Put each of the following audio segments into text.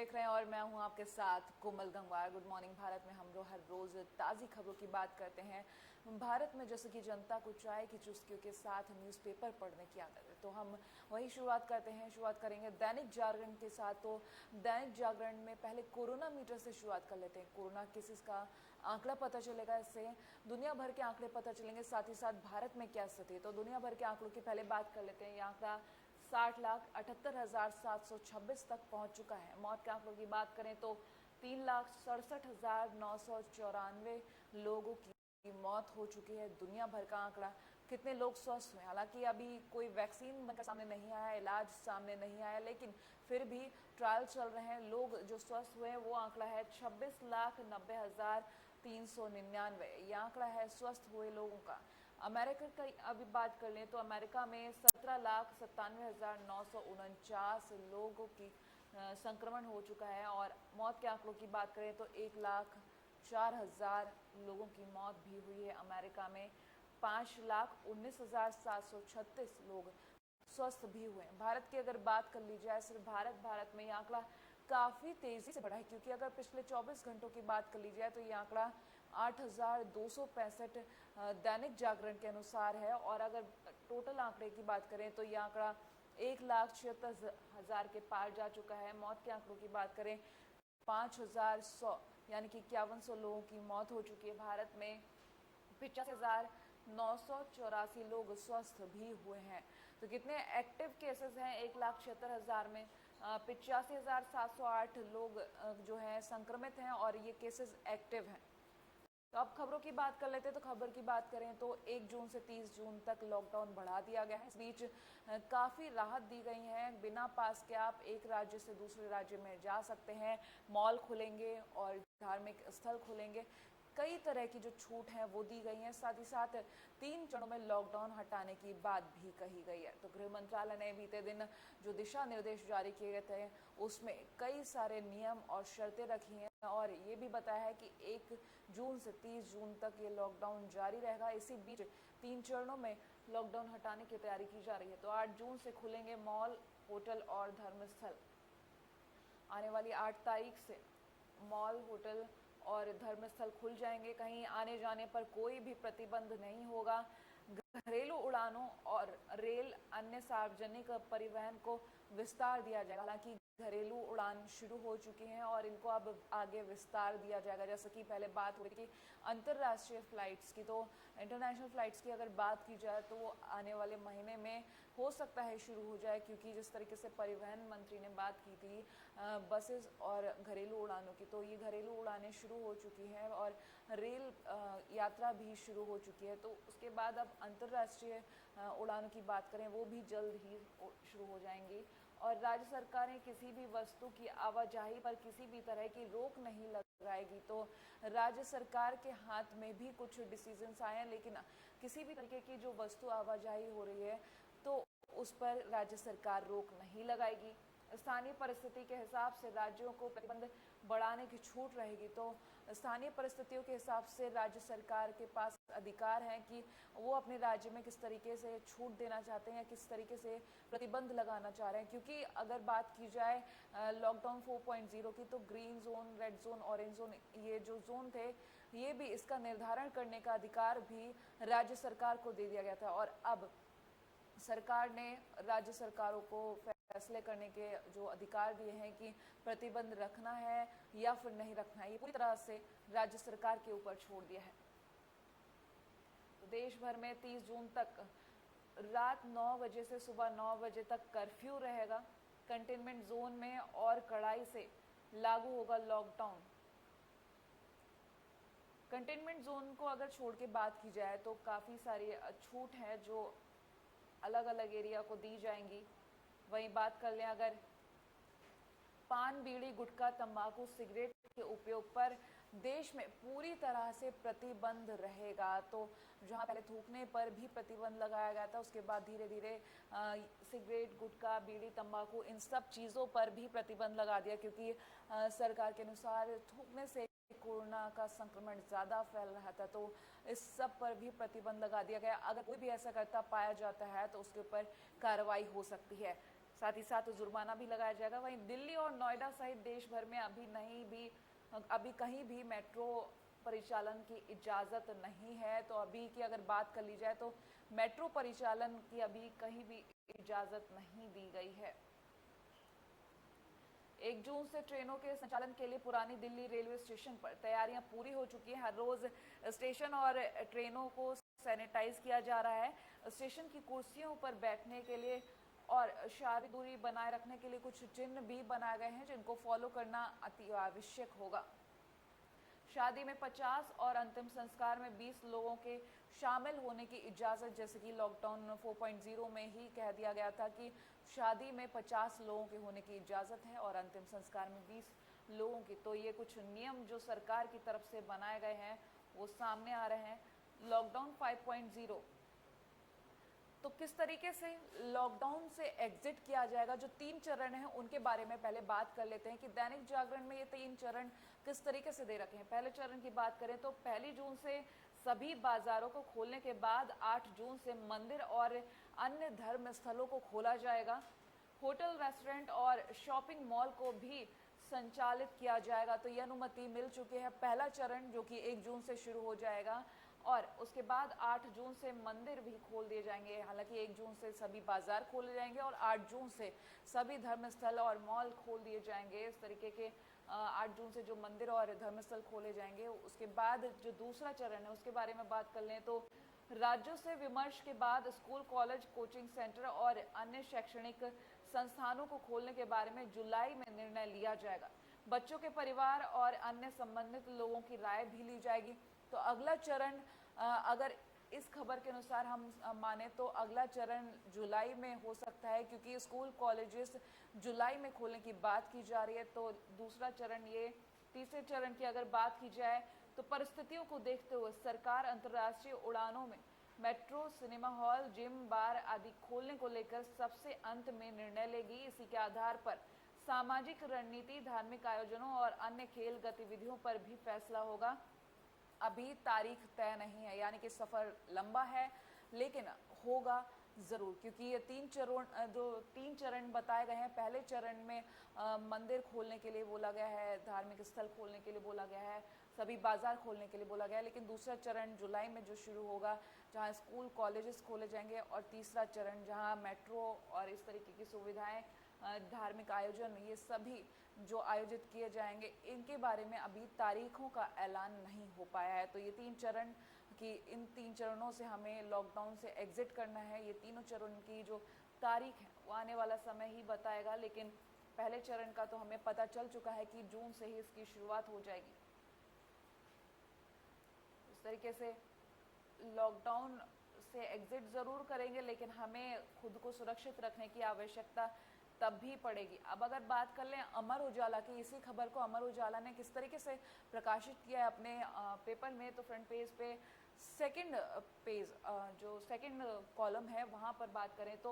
देख रहे हैं और मैं हूं आपके साथ कोमल गंगवार। गुड मॉर्निंग भारत में हम लोग हर रोज ताज़ी खबरों की बात करते हैं। भारत में जैसे कि जनता को चाय की चुस्कियों के साथ न्यूज़पेपर पढ़ने की आदत है, तो हम वही शुरुआत करते हैं। शुरुआत करेंगे दैनिक जागरण के साथ। तो दैनिक जागरण में पहले कोरोना मीटर से शुरुआत कर लेते हैं। कोरोना केसेस का आंकड़ा पता चलेगा, इससे दुनिया भर के आंकड़े पता चलेंगे, साथ ही साथ भारत में क्या स्थिति है। तो दुनिया भर के आंकड़ों की पहले बात कर लेते हैं। ये आंकड़ा 60,78,726 तक पहुंच चुका है। मौत के आंकड़ों की बात करें तो 3,67,994 लोगों की मौत हो चुकी है। दुनिया भर का आंकड़ा कितने लोग स्वस्थ हुए, हालांकि अभी कोई वैक्सीन सामने नहीं आया, इलाज सामने नहीं आया, लेकिन फिर भी ट्रायल चल रहे हैं। लोग जो स्वस्थ हुए हैं वो आंकड़ा है 26,90,399। ये आंकड़ा है स्वस्थ हुए लोगों का। अमेरिका की अभी बात कर लें तो अमेरिका में 17,97,949 लोगों की संक्रमण हो चुका है। और मौत के आंकड़ों की बात करें तो 1,04,000 लोगों की मौत भी हुई है अमेरिका में। 5,19,736 लोग स्वस्थ भी हुए हैं। भारत की अगर बात कर ली जाए, सिर्फ भारत में ये आंकड़ा काफ़ी तेज़ी से बढ़ा है, क्योंकि अगर पिछले 24 घंटों की बात कर ली जाए तो ये आंकड़ा 8,265 दैनिक जागरण के अनुसार है। और अगर टोटल आंकड़े की बात करें तो ये आंकड़ा 1,76,000 के पार जा चुका है। मौत के आंकड़ों की बात करें 5,100 यानी कि 5,100 लोगों की मौत हो चुकी है। भारत में 85,984 लोग स्वस्थ भी हुए हैं। तो कितने एक्टिव केसेस हैं 1,76,000 में? 85,708 लोग जो हैं संक्रमित हैं और ये केसेस एक्टिव हैं। तो अब खबरों की बात कर लेते हैं। तो खबर की बात करें तो 1 जून से 30 जून तक लॉकडाउन बढ़ा दिया गया है। इस बीच काफ़ी राहत दी गई है। बिना पास के आप एक राज्य से दूसरे राज्य में जा सकते हैं। मॉल खुलेंगे और धार्मिक स्थल खुलेंगे। कई तरह की जो छूट है वो दी गई है। साथ ही साथ 3 चरणों में लॉकडाउन हटाने की बात भी कही गई है। तो गृह मंत्रालय ने बीते दिन जो दिशा निर्देश जारी किए गए थे उसमें कई सारे नियम और शर्तें रखी हैं और ये भी बताया है कि 1 जून से 30 जून तक ये लॉकडाउन जारी रहेगा। इसी बीच 3 चरणों में लॉकडाउन हटाने की तैयारी की जा रही है। तो 8 जून से खुलेंगे मॉल, होटल और धर्मस्थल। आने वाली 8 तारीख से मॉल, होटल और धर्मस्थल खुल जाएंगे। कहीं आने जाने पर कोई भी प्रतिबंध नहीं होगा। घरेलू उड़ानों और रेल अन्य सार्वजनिक परिवहन को विस्तार दिया जाएगा। हालांकि घरेलू उड़ान शुरू हो चुकी हैं और इनको अब आगे विस्तार दिया जाएगा। जैसे कि पहले बात हो रही थी अंतर्राष्ट्रीय फ़्लाइट्स की, तो इंटरनेशनल फ़्लाइट्स की अगर बात की जाए तो वो आने वाले महीने में हो सकता है शुरू हो जाए, क्योंकि जिस तरीके से परिवहन मंत्री ने बात की थी बसेस और घरेलू उड़ानों की, तो ये घरेलू उड़ानें शुरू हो चुकी हैं और रेल यात्रा भी शुरू हो चुकी है। तो उसके बाद अब अंतर्राष्ट्रीय उड़ानों की बात करें वो भी जल्द ही शुरू हो जाएंगी। और राज्य सरकारें किसी भी वस्तु की आवाजाही पर किसी भी तरह की रोक नहीं लगाएगी। तो राज्य सरकार के हाथ में भी कुछ डिसीजंस आए हैं, लेकिन किसी भी तरीके की जो वस्तु आवाजाही हो रही है तो उस पर राज्य सरकार रोक नहीं लगाएगी। स्थानीय परिस्थिति के हिसाब से राज्यों को प्रतिबंध बढ़ाने की छूट रहेगी। तो स्थानीय परिस्थितियों के हिसाब से राज्य सरकार के पास अधिकार है कि वो अपने राज्य में किस तरीके से छूट देना चाहते हैं या किस तरीके से प्रतिबंध लगाना चाह रहे हैं। क्योंकि अगर बात की जाए लॉकडाउन 4.0 की, तो green zone, red zone, orange zone, ये जो जोन थे ये भी इसका निर्धारण करने का अधिकार भी राज्य सरकार को दे दिया गया था। और अब सरकार ने राज्य सरकारों को फैसले करने के जो अधिकार दिए हैं कि प्रतिबंध रखना है या फिर नहीं रखना है, ये पूरी तरह से राज्य सरकार के ऊपर छोड़ दिया है। तो देश भर में 30 जून तक रात 9 बजे से सुबह 9 बजे तक कर्फ्यू रहेगा। कंटेनमेंट जोन में और कड़ाई से लागू होगा लॉकडाउन। कंटेनमेंट जोन को अगर छोड़ के बात की जाए तो काफ़ी सारी छूट है जो अलग अलग एरिया को दी जाएंगी। वहीं बात कर लें अगर पान, बीड़ी, गुटखा, तंबाकू, सिगरेट के उपयोग पर देश में पूरी तरह से प्रतिबंध रहेगा। तो जहां पहले थूकने पर भी प्रतिबंध लगाया गया था, उसके बाद धीरे धीरे सिगरेट, गुटखा, बीड़ी, तंबाकू, इन सब चीज़ों पर भी प्रतिबंध लगा दिया, क्योंकि सरकार के अनुसार थूकने से कोरोना का संक्रमण ज़्यादा फैल रहा था। तो इस सब पर भी प्रतिबंध लगा दिया गया। अगर कोई भी ऐसा करता पाया जाता है तो उसके ऊपर कार्रवाई हो सकती है। साथ ही साथ जुर्माना भी लगाया जाएगा। वहीं दिल्ली और नोएडा सहित देश भर में अभी कहीं भी मेट्रो परिचालन की इजाज़त नहीं है। तो अभी की अगर बात कर ली जाए तो मेट्रो परिचालन की अभी कहीं भी इजाज़त नहीं दी गई है। 1 जून से ट्रेनों के संचालन के लिए पुरानी दिल्ली रेलवे स्टेशन पर तैयारियां पूरी हो चुकी हैं। हर रोज स्टेशन और ट्रेनों को सैनिटाइज किया जा रहा है। स्टेशन की कुर्सियों पर बैठने के लिए और शारीरिक दूरी बनाए रखने के लिए कुछ चिन्ह भी बनाए गए हैं, जिनको फॉलो करना अति आवश्यक होगा। शादी में 50 और अंतिम संस्कार में 20 लोगों के शामिल होने की इजाज़त, जैसे कि लॉकडाउन 4.0 में ही कह दिया गया था कि शादी में 50 लोगों के होने की इजाज़त है और अंतिम संस्कार में 20 लोगों की। तो ये कुछ नियम जो सरकार की तरफ से बनाए गए हैं वो सामने आ रहे हैं। लॉकडाउन 5.0, तो किस तरीके से लॉकडाउन से एग्जिट किया जाएगा, जो 3 चरण हैं उनके बारे में पहले बात कर लेते हैं कि दैनिक जागरण में ये 3 चरण किस तरीके से दे रखे हैं। पहले चरण की बात करें तो 1 जून से सभी बाजारों को खोलने के बाद 8 जून से मंदिर और अन्य धर्म स्थलों को खोला जाएगा। होटल, रेस्टोरेंट और शॉपिंग मॉल को भी संचालित किया जाएगा। तो ये अनुमति मिल चुकी है। पहला चरण जो कि 1 जून से शुरू हो जाएगा और उसके बाद 8 जून से मंदिर भी खोल दिए जाएंगे। हालांकि 1 जून से सभी बाजार खोले जाएंगे और 8 जून से सभी धर्मस्थल और मॉल खोल दिए जाएंगे। इस तरीके के 8 जून से जो मंदिर और धर्मस्थल खोले जाएंगे। उसके बाद जो दूसरा चरण है उसके बारे में बात कर लें तो राज्यों से विमर्श के बाद स्कूल, कॉलेज, कोचिंग सेंटर और अन्य शैक्षणिक संस्थानों को खोलने के बारे में जुलाई में निर्णय लिया जाएगा। बच्चों के परिवार और अन्य संबंधित लोगों की राय भी ली जाएगी। तो अगला चरण, अगर इस खबर के अनुसार हम माने तो अगला चरण जुलाई में हो सकता है, क्योंकि स्कूल, कॉलेजेस जुलाई में खोलने की बात की जा रही है। तो दूसरा चरण ये। तीसरे चरण की अगर बात की जाए तो परिस्थितियों को देखते हुए सरकार अंतर्राष्ट्रीय उड़ानों में मेट्रो, सिनेमा हॉल, जिम, बार आदि खोलने को लेकर सबसे अंत में निर्णय लेगी। इसी के आधार पर सामाजिक रणनीति, धार्मिक आयोजनों और अन्य खेल गतिविधियों पर भी फैसला होगा। अभी तारीख तय नहीं है, यानी कि सफ़र लंबा है लेकिन होगा ज़रूर, क्योंकि ये 3 चरण बताए गए हैं। पहले चरण में मंदिर खोलने के लिए बोला गया है, धार्मिक स्थल खोलने के लिए बोला गया है, सभी बाजार खोलने के लिए बोला गया है। लेकिन दूसरा चरण जुलाई में जो शुरू होगा, जहां स्कूल, कॉलेजेस खोले जाएंगे, और तीसरा चरण जहां मेट्रो और इस तरीके की सुविधाएं, धार्मिक आयोजन, ये सभी जो आयोजित किए जाएंगे, इनके बारे में अभी तारीखों का ऐलान नहीं हो पाया है। तो ये 3 चरण कि इन 3 चरणों से हमें लॉकडाउन से एग्जिट करना है। ये तीनों चरण की जो तारीख है वो आने वाला समय ही बताएगा। लेकिन पहले चरण का तो हमें पता चल चुका है कि जून से ही इसकी शुरुआत हो जाएगी। इस तरीके से लॉकडाउन से एग्जिट ज़रूर करेंगे, लेकिन हमें खुद को सुरक्षित रखने की आवश्यकता तब भी पड़ेगी। अब अगर बात कर लें अमर उजाला की, इसी खबर को अमर उजाला ने किस तरीके से प्रकाशित किया है अपने पेपर में, तो फ्रंट पेज पे सेकंड पेज जो सेकंड कॉलम है वहाँ पर बात करें तो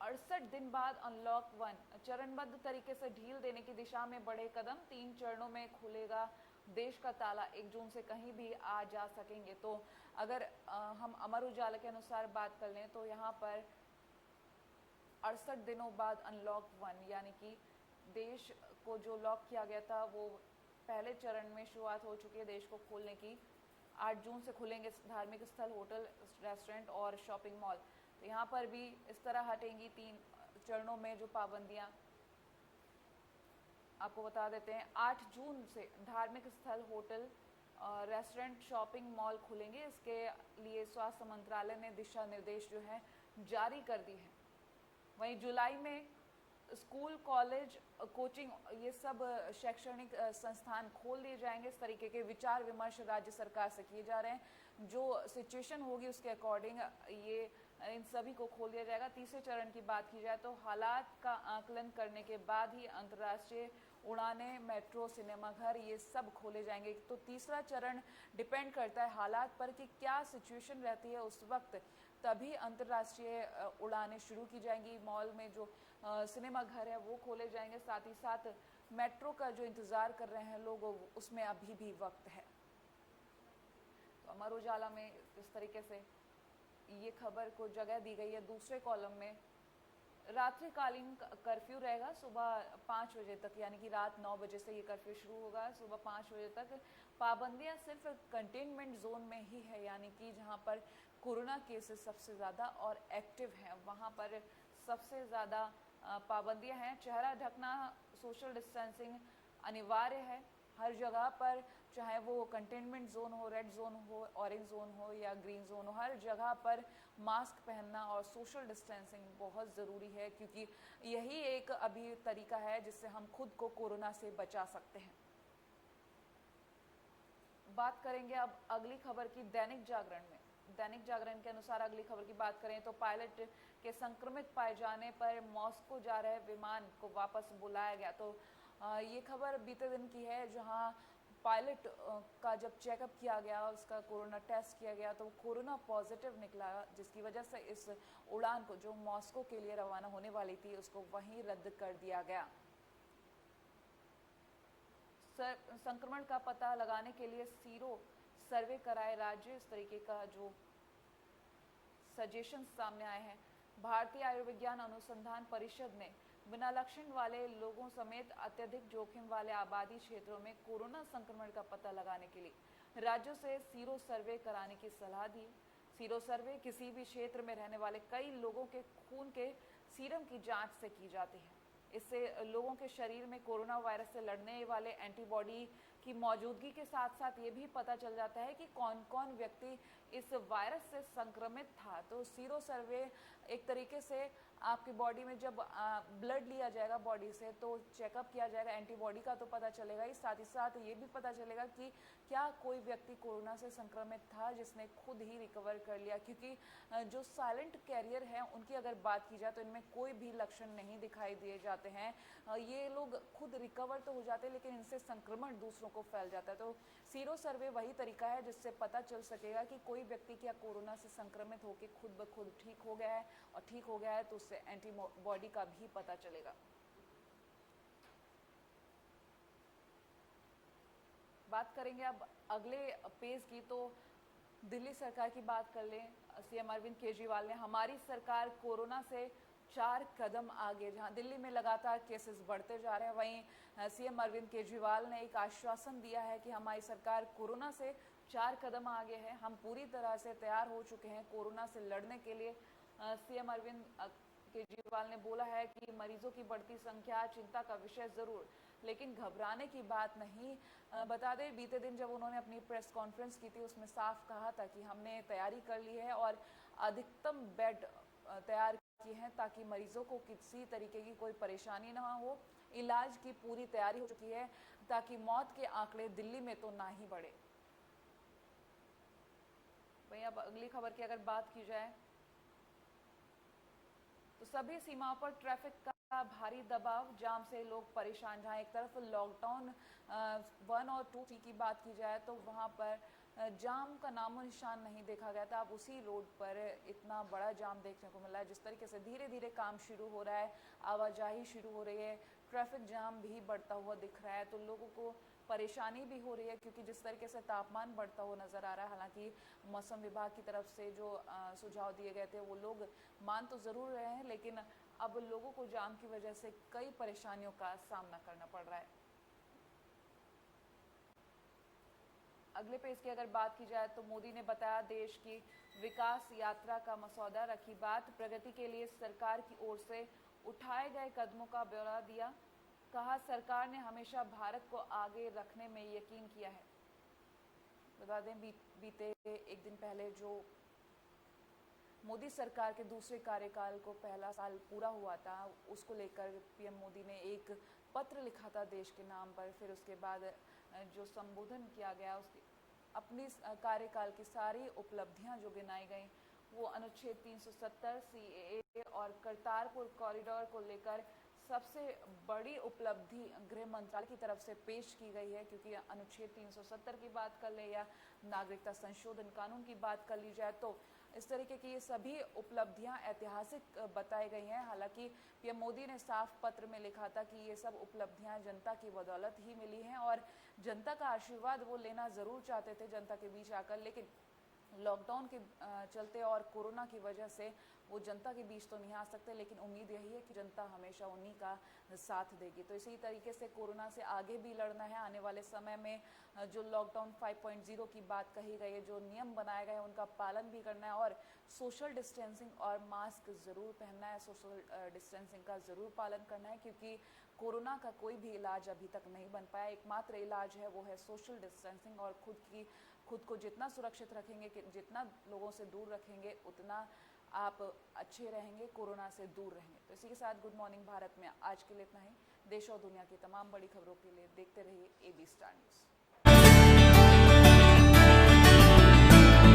68 दिन बाद अनलॉक 1, चरणबद्ध तरीके से ढील देने की दिशा में बढ़े कदम। 3 चरणों में खुलेगा देश का ताला, 1 जून से कहीं भी आ जा सकेंगे। तो अगर हम अमर उजाला के अनुसार बात कर लें तो यहाँ पर 68 दिनों बाद अनलॉक 1, यानी कि देश को जो लॉक किया गया था वो पहले चरण में शुरुआत हो चुकी है देश को खोलने की। 8 जून से खुलेंगे धार्मिक स्थल, होटल, रेस्टोरेंट और शॉपिंग मॉल। तो यहाँ पर भी इस तरह हटेंगी 3 चरणों में जो पाबंदियाँ। आपको बता देते हैं 8 जून से धार्मिक स्थल, होटल, रेस्टोरेंट, शॉपिंग मॉल खुलेंगे। इसके लिए स्वास्थ्य मंत्रालय ने दिशा निर्देश जो है जारी कर दी है। वहीं जुलाई में स्कूल, कॉलेज, कोचिंग, ये सब शैक्षणिक संस्थान खोल दिए जाएंगे। इस तरीके के विचार विमर्श राज्य सरकार से किए जा रहे हैं। जो सिचुएशन होगी उसके अकॉर्डिंग ये इन सभी को खोल दिया जाएगा। तीसरे चरण की बात की जाए तो हालात का आकलन करने के बाद ही अंतर्राष्ट्रीय उड़ानें, मेट्रो, सिनेमाघर, ये सब खोले जाएंगे। तो तीसरा चरण डिपेंड करता है हालात पर कि क्या सिचुएशन रहती है उस वक्त, तभी अंतर्राष्ट्रीय उड़ानें शुरू की जाएंगी। मॉल में जो सिनेमाघर है वो खोले जाएंगे। साथ ही साथ मेट्रो का जो इंतज़ार कर रहे हैं लोग, उसमें अभी भी वक्त है। तो अमर उजाला में इस तरीके से ये खबर को जगह दी गई है। दूसरे कॉलम में रात्रिकालीन कर्फ्यू रहेगा सुबह 5 बजे तक, यानी कि रात 9 बजे से ये कर्फ्यू शुरू होगा। सुबह 5 बजे तक पाबंदियां सिर्फ कंटेनमेंट जोन में ही है, यानी कि जहां पर कोरोना केसेस सबसे ज़्यादा और एक्टिव हैं वहां पर सबसे ज़्यादा पाबंदियां हैं। चेहरा ढकना, सोशल डिस्टेंसिंग अनिवार्य है हर जगह पर, चाहे वो कंटेनमेंट जोन हो, रेड जोन हो, ऑरेंज जोन हो या ग्रीन जोन हो, हर जगह पर मास्क पहनना और सोशल डिस्टेंसिंग बहुत ज़रूरी है, क्योंकि यही एक अभी तरीका है जिससे हम खुद को कोरोना से बचा सकते हैं। बात करेंगे अब अगली खबर की दैनिक जागरण में। दैनिक जागरण के अनुसार अगली खबर की बात करें तो पायलट के संक्रमित पाए जाने पर मॉस्को जा रहे विमान को वापस बुलाया गया। तो ये खबर बीते दिन की है, जहां पायलट का जब चेकअप किया गया, उसका कोरोना टेस्ट किया गया तो कोरोना पॉजिटिव निकला, जिसकी वजह से इस उड़ान को जो मॉस्को के लिए रवाना होने वाली थी उसको वहीं रद्द कर दिया गया। संक्रमण का पता लगाने के लिए सीरो सर्वे कराए राज्य, इस तरीके का जो सजेशन सामने आए हैं। भारतीय आयुर्विज्ञान अनुसंधान परिषद ने बिना लक्षण वाले लोगों समेत अत्यधिक जोखिम वाले आबादी क्षेत्रों में कोरोना संक्रमण का पता लगाने के लिए राज्यों से सीरो सर्वे कराने की सलाह दी। सीरो सर्वे किसी भी क्षेत्र में रहने वाले कई लोगों के खून के सीरम की जांच से की जाती है। इससे लोगों के शरीर में कोरोना वायरस से लड़ने वाले एंटीबॉडी की मौजूदगी के साथ साथ ये भी पता चल जाता है कि कौन कौन व्यक्ति इस वायरस से संक्रमित था। तो सीरो सर्वे एक तरीके से आपकी बॉडी में जब ब्लड लिया जाएगा बॉडी से तो चेकअप किया जाएगा, एंटीबॉडी का तो पता चलेगा ही साथ ये भी पता चलेगा कि क्या कोई व्यक्ति कोरोना से संक्रमित था जिसने खुद ही रिकवर कर लिया, क्योंकि जो साइलेंट कैरियर हैं उनकी अगर बात की जाए तो इनमें कोई भी लक्षण नहीं दिखाई दिए जाते हैं। ये लोग खुद रिकवर तो हो जाते हैं लेकिन इनसे संक्रमण दूसरों को फैल जाता है। तो सीरो सर्वे वही तरीका है जिससे पता चल सकेगा कि कोई व्यक्ति क्या कोरोना से संक्रमित होकर खुद ब खुद ठीक हो गया है, और ठीक हो गया है तो उससे एंटीबॉडी का भी पता चलेगा। बात करेंगे अब अगले पेज की, तो दिल्ली सरकार की बात कर लें। सीएम अरविंद केजरीवाल ने हमारी सरकार कोरोना से 4 कदम आगे, जहां दिल्ली में लगातार केसेस बढ़ते जा रहे हैं वहीं सीएम अरविंद केजरीवाल ने एक आश्वासन दिया है कि हमारी सरकार कोरोना से 4 कदम आगे है, हम पूरी तरह से तैयार हो चुके हैं कोरोना से लड़ने के लिए। सीएम अरविंद केजरीवाल ने बोला है कि मरीजों की बढ़ती संख्या चिंता का विषय जरूर, लेकिन घबराने की बात नहीं। बता दें बीते दिन जब उन्होंने अपनी प्रेस कॉन्फ्रेंस की थी उसमें साफ कहा था कि हमने तैयारी कर ली है और अधिकतम बेड तैयार किए हैं ताकि मरीजों को किसी तरीके की कोई परेशानी ना हो। इलाज की पूरी तैयारी हो चुकी है ताकि मौत के आंकड़े दिल्ली में तो ना ही बढ़े। वहीं अब अगली खबर की अगर बात की जाए तो सभी सीमाओं पर ट्रैफिक का भारी दबाव, जाम से लोग परेशान। जहां एक तरफ लॉकडाउन 1 और 2 की बात की जाए तो वहां पर जाम का नामो निशान नहीं देखा गया था। अब उसी रोड पर इतना बड़ा जाम देखने को मिला है। जिस तरीके से धीरे धीरे काम शुरू हो रहा है, आवाजाही शुरू हो रही है, ट्रैफिक जाम भी बढ़ता हुआ दिख रहा है, तो लोगों को परेशानी भी हो रही है क्योंकि जिस तरीके से तापमान बढ़ता हुआ नज़र आ रहा है। हालांकि मौसम विभाग की तरफ से जो सुझाव दिए गए थे वो लोग मान तो ज़रूर रहे हैं, लेकिन अब लोगों को जाम की वजह से कई परेशानियों का सामना करना पड़ रहा है। अगले पेज की अगर बात की जाए तो मोदी ने बताया देश की विकास यात्रा का मसौदा, रखी बात प्रगति के लिए सरकार की ओर से उठाए गए कदमों का ब्यौरा दिया। कहा सरकार ने हमेशा भारत को आगे रखने में यकीन किया है। बता दें बीते एक दिन पहले जो मोदी सरकार के दूसरे कार्यकाल को पहला साल पूरा हुआ था, उसको लेकर पीएम मोदी ने एक पत्र लिखा था देश के नाम पर। फिर उसके बाद जो संबोधन किया गया उसकी अपनी कार्यकाल की सारी उपलब्धियां जो गिनाई गई वो अनुच्छेद 370 सीएए और करतारपुर कॉरिडोर को लेकर सबसे बड़ी उपलब्धि गृह मंत्रालय की तरफ से पेश की गई है। क्योंकि अनुच्छेद 370 की बात कर ले या नागरिकता संशोधन कानून की बात कर ली जाए तो इस तरीके की ये सभी उपलब्धियां ऐतिहासिक बताई गई हैं। हालांकि पीएम मोदी ने साफ पत्र में लिखा था कि ये सब उपलब्धियां जनता की बदौलत ही मिली हैं और जनता का आशीर्वाद वो लेना ज़रूर चाहते थे जनता के बीच आकर, लेकिन लॉकडाउन के चलते और कोरोना की वजह से वो जनता के बीच तो नहीं आ सकते, लेकिन उम्मीद यही है कि जनता हमेशा उन्हीं का साथ देगी। तो इसी तरीके से कोरोना से आगे भी लड़ना है। आने वाले समय में जो लॉकडाउन 5.0 की बात कही गई है, जो नियम बनाए गए हैं उनका पालन भी करना है और सोशल डिस्टेंसिंग और मास्क ज़रूर पहनना है, सोशल डिस्टेंसिंग का ज़रूर पालन करना है, क्योंकि कोरोना का कोई भी इलाज अभी तक नहीं बन पाया। एकमात्र इलाज है वो है सोशल डिस्टेंसिंग, और खुद को जितना सुरक्षित रखेंगे, जितना लोगों से दूर रखेंगे, उतना आप अच्छे रहेंगे, कोरोना से दूर रहेंगे। तो इसी के साथ गुड मॉर्निंग भारत में आज के लिए इतना ही। देश और दुनिया की तमाम बड़ी खबरों के लिए देखते रहिए AB स्टार न्यूज़।